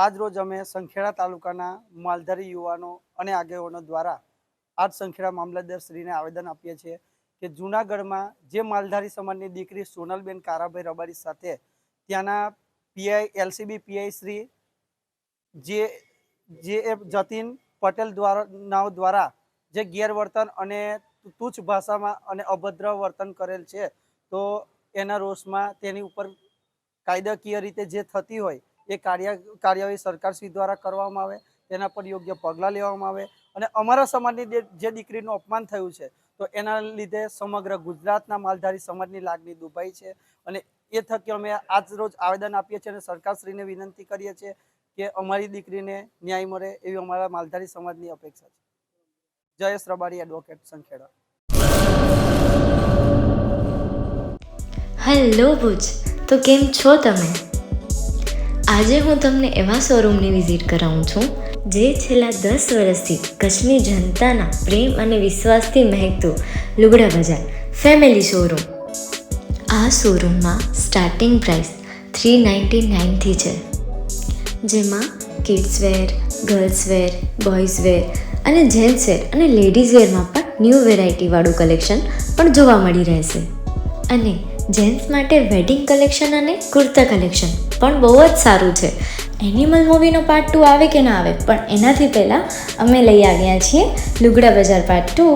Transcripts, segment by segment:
આજ રોજ અમે સંખેડા તાલુકાના માલધારી યુવાનો અને આગેવાનો દ્વારા આજ સંખેડા મામલતદારશ્રીને આવેદન આપીએ છીએ કે જૂનાગઢમાં જે માલધારી સમાજની દીકરી સોનલબેન કારાભાઈ રબારી સાથે ત્યાંના પીઆઈ એલસીબી પીઆઈ શ્રી જે જતીન પટેલ દ્વારા જે ગેરવર્તન અને તુચ્છ ભાષામાં અને અભદ્ર વર્તન કરેલ છે, તો એના રોષમાં તેની ઉપર કાયદાકીય રીતે જે થતી હોય એ કાર્યવાહી સરકારશ્રી દ્વારા કરવામાં આવે, તેના પર યોગ્ય પગલાં લેવામાં આવે અને અમારા સમાજની જે દીકરીનું અપમાન થયું છે તો એના લીધે સમગ્ર ગુજરાતના માલધારી સમાજની લાગણી દુભાઈ છે અને એ થકી અમે આજ રોજ આવેદન આપીએ છીએ અને સરકારશ્રીને વિનંતી કરીએ છીએ કે અમારી દીકરીને ન્યાય મળે એવી અમારા માલધારી સમાજની અપેક્ષા છે. જયેશ રબારી, એડવોકેટ, સંખેડા. હેલો ભુજ, તો કેમ છો તમે? આજે હું તમને એવા શોરૂમની વિઝિટ કરાવું છું જે છેલ્લા 10 વર્ષથી કચ્છની જનતાના પ્રેમ અને વિશ્વાસથી મહેકતું લુગડા બજાર ફેમિલી શોરૂમ. આ શોરૂમમાં સ્ટાર્ટિંગ પ્રાઇસ 399થી છે, જેમાં kids wear, girls wear, boys wear અને જેન્ટ્સ વેર અને લેડીઝ વેરમાં પણ ન્યૂ વેરાયટીવાળું કલેક્શન પણ જોવા મળી રહેશે. અને જેન્ટ્સ માટે વેડિંગ કલેક્શન અને કુર્તા કલેક્શન પણ બહુ જ સારું છે. એનિમલ મૂવીનો પાર્ટ 2 આવે કે ના આવે, પણ એનાથી પહેલાં અમે લઈ આવ્યા છીએ લુગડા બજાર પાર્ટ 2,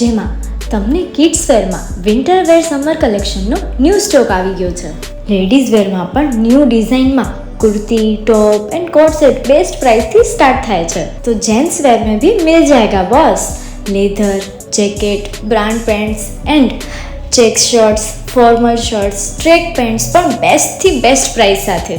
જેમાં તમને કિડ્સ વેરમાં વિન્ટર વેર સમર કલેક્શનનો ન્યૂ સ્ટોક આવી ગયો છે. લેડીઝ વેરમાં પણ ન્યૂ ડિઝાઇનમાં kurti, top and coat set best price थी स्टार्ट थाय छे. तो जेंट्स वेर में भी मिल जाएगा boss. Leather, jacket, brand pants and check shirts, formal shirts, track pants पर बेस्ट थी बेस्ट प्राइस साथे.